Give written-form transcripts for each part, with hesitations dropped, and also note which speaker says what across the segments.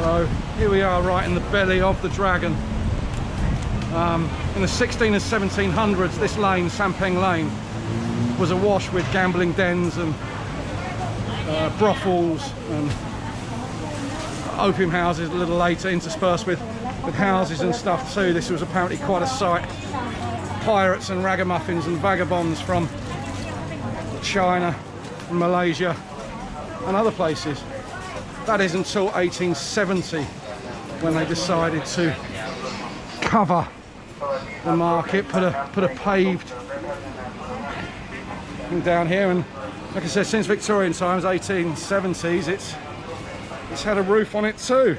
Speaker 1: So here we are, right in the belly of the dragon. In the 16 and 1700s, this lane, Sampeng Lane, was awash with gambling dens and brothels and opium houses a little later, interspersed with houses and stuff too. This was apparently quite a sight. Pirates and ragamuffins and vagabonds from China and Malaysia and other places. That is until 1870, when they decided to cover the market, put a paved thing down here. And like I said, since Victorian times, 1870s, it's had a roof on it too.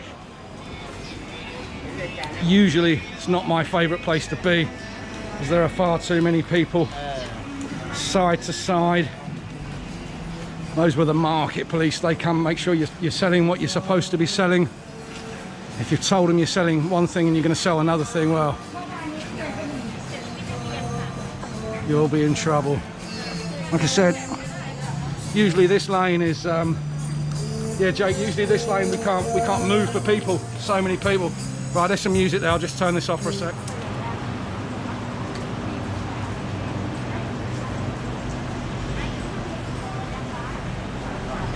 Speaker 1: Usually it's not my favourite place to be, because there are far too many people side to side. Those were the market police. They come make sure you're selling what you're supposed to be selling. If you've told them you're selling one thing and you're going to sell another thing, well, you'll be in trouble. Like I said, usually this lane is yeah, Jake, usually this lane we can't move for people, so many people. Right, there's some music there. I'll just turn this off for a sec.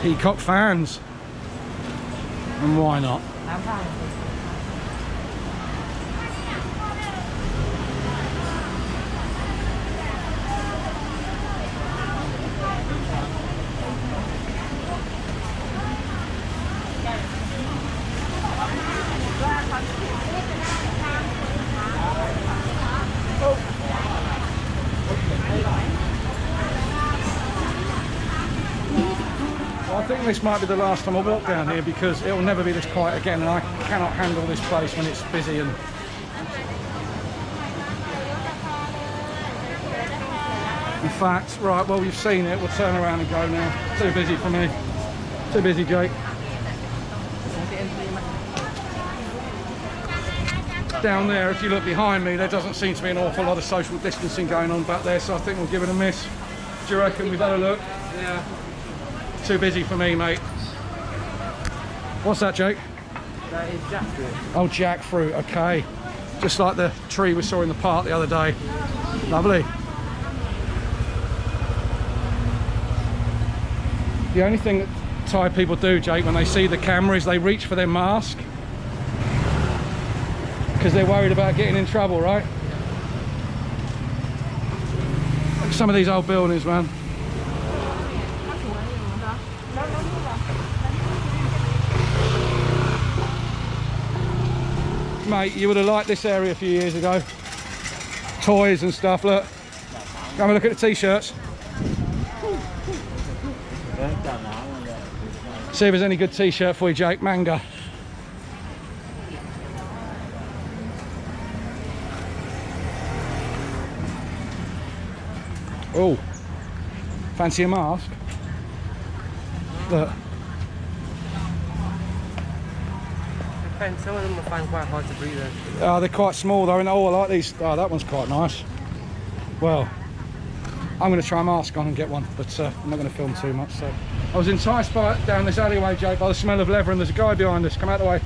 Speaker 1: Peacock fans, and why not? I think this might be the last time I walk down here, because it will never be this quiet again, and I cannot handle this place when it's busy. And in fact, right, well, you've seen it, we'll turn around and go now. Too busy for me. Too busy, Jake. Down there, if you look behind me, there doesn't seem to be an awful lot of social distancing going on back there, so I think we'll give it a miss. Do you reckon we've had a look? Yeah. Too busy for me, mate. What's that, Jake?
Speaker 2: That is jackfruit.
Speaker 1: Oh, jackfruit, okay. Just like the tree we saw in the park the other day. Lovely. The only thing that Thai people do, Jake, when they see the camera is they reach for their mask, because they're worried about getting in trouble, right? Like some of these old buildings, man. Mate, you would have liked this area a few years ago. Toys and stuff, look. Come and look at the t-shirts. See if there's any good t-shirt for you, Jake. Manga. Oh, fancy a mask? Look.
Speaker 2: Some of them I find quite hard to breathe in.
Speaker 1: They're quite small though, and oh, I like these. Oh, that one's quite nice. Well, I'm going to try a mask on and get one, but I'm not going to film too much. So I was enticed by down this alleyway, Jake, by the smell of leather, and there's a guy behind us. Come out the way.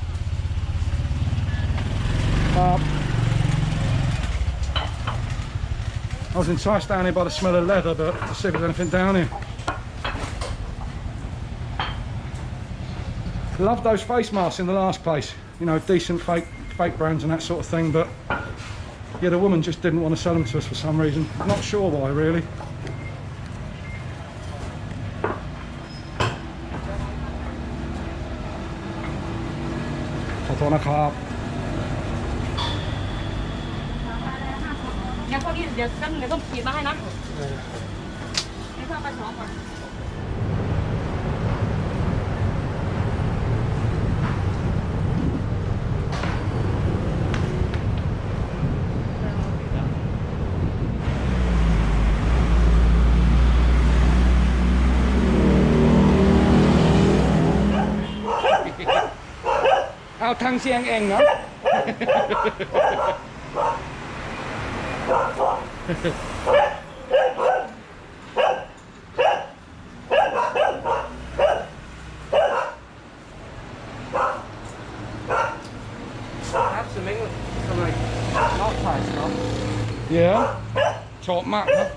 Speaker 1: I was enticed down here by the smell of leather, but let's see if there's anything down here. Loved those face masks in the last place. You know, decent fake brands and that sort of thing, but yeah, the woman just didn't want to sell them to us for some reason. Not sure why, really. Ao Tang Sieng eng đó. Yeah. Top map, huh?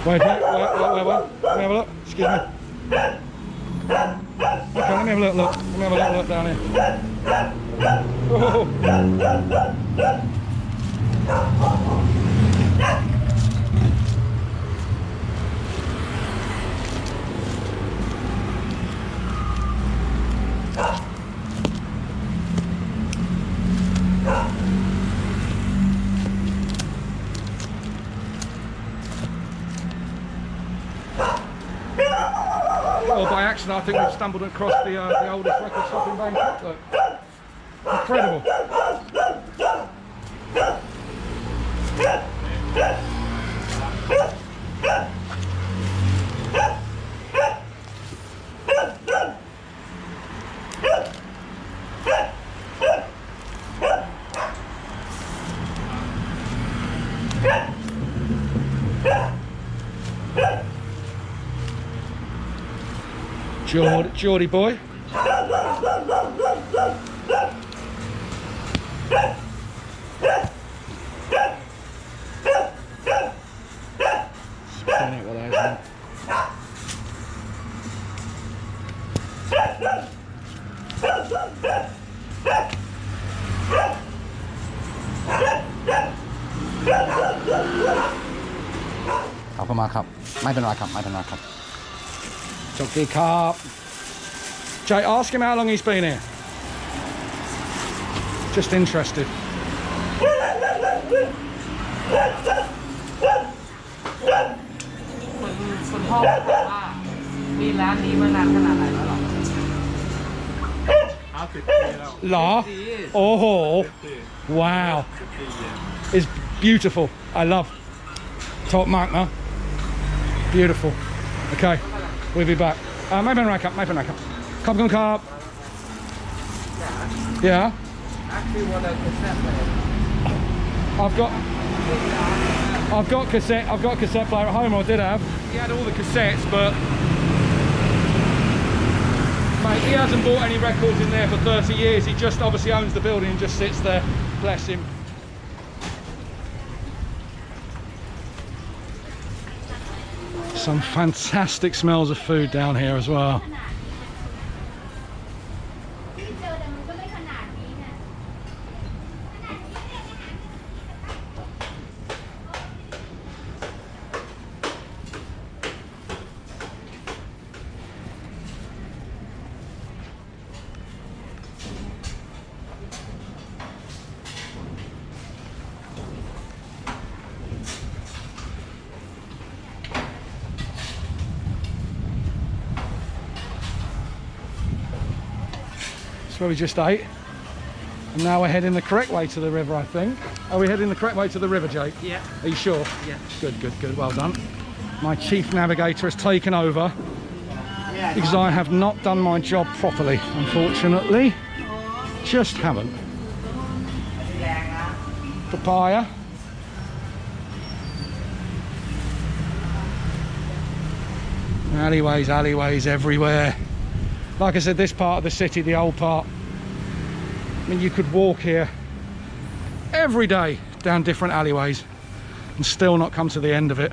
Speaker 1: Wait, let me have a look. Excuse me. Okay, let me have a look. Let me have a look down here. Whoa. Well, by accident, I think we've stumbled across the oldest record shop in Bangkok. Look. Incredible. Geordie boy. Spin it with those, man. Jockey carp. Jay, ask him how long he's been here. Just interested.
Speaker 2: คนพ่อบอกว่ามีร้านนี้มานานขนาดไหนแล้วหรอ
Speaker 1: เหรอ โอ้โห Wow. It's beautiful. I love top mark now. Beautiful. Okay, we'll be back. ไม่เป็นไรครับ ไม่เป็นไรครับ ขอบคุณครับ Yeah.
Speaker 2: Actually what a cassette player
Speaker 1: I've got cassette player at home. I did have. He had all the cassettes, but mate, he hasn't bought any records in there for 30 years. He just obviously owns the building and just sits there. Bless him. Some fantastic smells of food down here as well. Where we just ate, and now we're heading the correct way to the river, I think. Are we heading the correct way to the river, Jake?
Speaker 2: Yeah.
Speaker 1: Are you sure?
Speaker 2: Yeah.
Speaker 1: Good, well done. My chief navigator has taken over because I have not done my job properly, unfortunately. Just haven't. Papaya. Alleyways everywhere. Like I said, this part of the city, the old part, I mean, you could walk here every day down different alleyways and still not come to the end of it.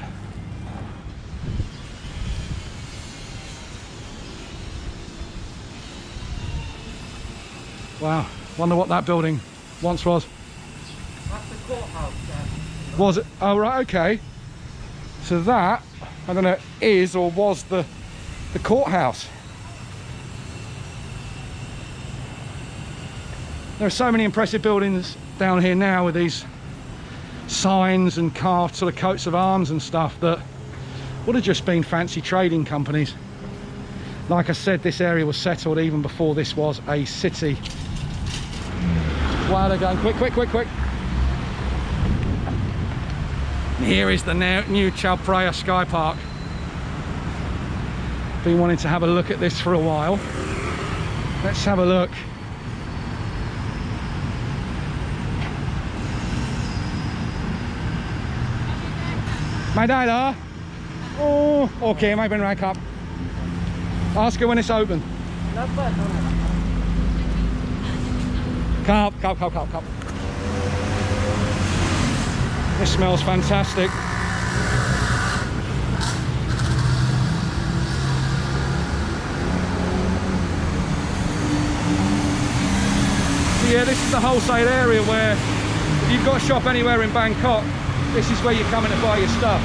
Speaker 1: Wow, wonder what that building once was.
Speaker 2: That's the courthouse, Dad.
Speaker 1: Was it? Oh, right, okay. So that, I don't know, is or was the courthouse. There are so many impressive buildings down here now with these signs and carved sort of coats of arms and stuff that would have just been fancy trading companies. Like I said, this area was settled even before this was a city. Wow, they're going quick. Here is the new Chao Phraya Sky Park. Been wanting to have a look at this for a while. Let's have a look. Mai dai đó. Oh, okay, ไม่เป็นไรครับ Ask her when it's open.
Speaker 2: แล้วเปิดตรงไหน
Speaker 1: Cup. This smells fantastic. Yeah, this is the wholesale area where if you've got a shop anywhere in Bangkok, this is where you're coming to buy your stuff.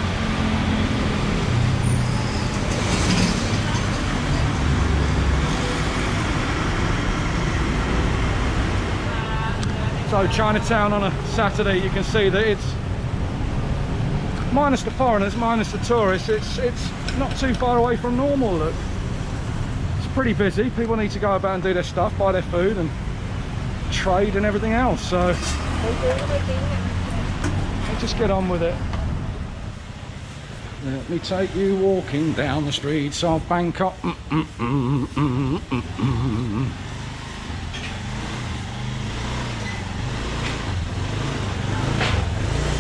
Speaker 1: So Chinatown on a Saturday, you can see that it's minus the foreigners, minus the tourists, it's not too far away from normal. Look, it's pretty busy. People need to go about and do their stuff, buy their food and trade and everything else, so I'll just get on with it. Let me take you walking down the streets of Bangkok.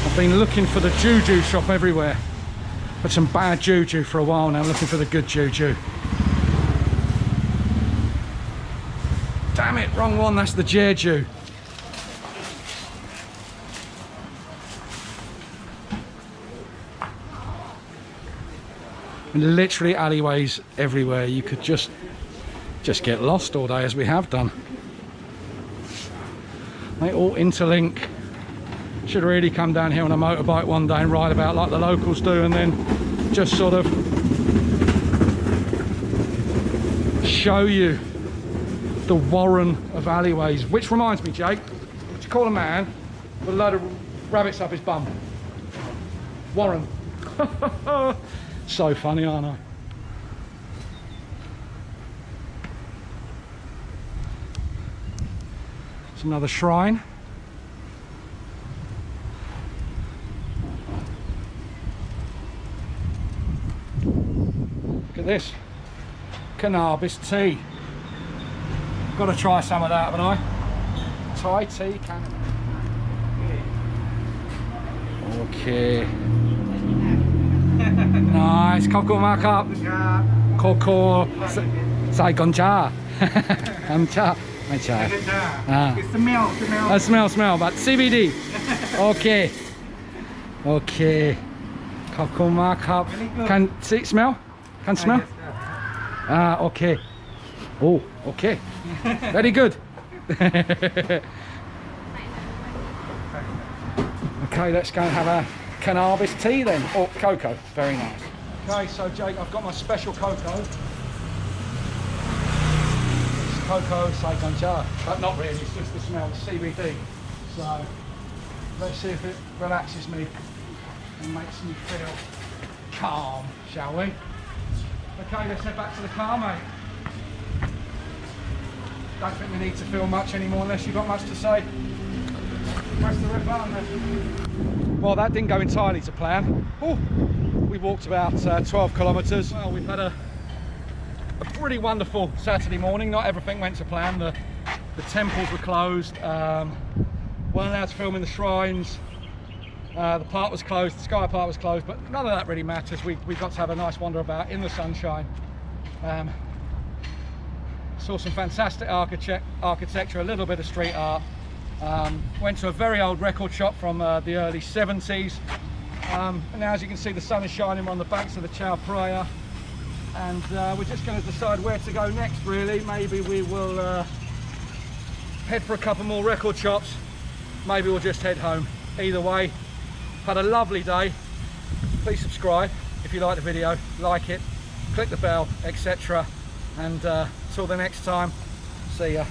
Speaker 1: I've been looking for the juju shop everywhere, but some bad juju for a while now. I'm looking for the good juju. Damn it, wrong one, that's the Jeju. And literally alleyways everywhere. You could just get lost all day, as we have done. They all interlink. Should really come down here on a motorbike one day and ride about like the locals do, and then just sort of show you the warren of alleyways. Which reminds me, Jake, what you call a man with a load of rabbits up his bum? Warren. So funny, aren't I? It's another shrine. Look at this, cannabis tea. Got to try some of that, haven't I? Thai tea, cannabis. Okay. Nice, cocoa markup. Cocoa, sai con cha. I'm cha. My cha. Smell, but CBD. Okay. Cocoa markup. Can see, smell? Can smell? Okay. Oh, okay. Very good. Okay, let's go and have a cannabis tea then. Or cocoa. Very nice. Okay, so Jake, I've got my special cocoa. It's cocoa Saigon jar. But not really, it's just the smell, it's CBD. So let's see if it relaxes me and makes me feel calm, shall we? Okay, let's head back to the car, mate. Don't think we need to film much anymore unless you've got much to say. Press the red button then. Well, that didn't go entirely to plan. Ooh, we walked about 12 kilometres. Well, we've had a pretty wonderful Saturday morning. Not everything went to plan. The temples were closed. Weren't allowed to film in the shrines. The park was closed, the Sky Park was closed, but none of that really matters. We got to have a nice wander about in the sunshine. Saw some fantastic architecture, a little bit of street art. Went to a very old record shop from the early 70s. And now, as you can see, the sun is shining on the banks of the Chao Phraya. And we're just going to decide where to go next, really. Maybe we will head for a couple more record shops. Maybe we'll just head home. Either way, had a lovely day. Please subscribe if you like the video, like it, click the bell, etc. And till the next time, see ya.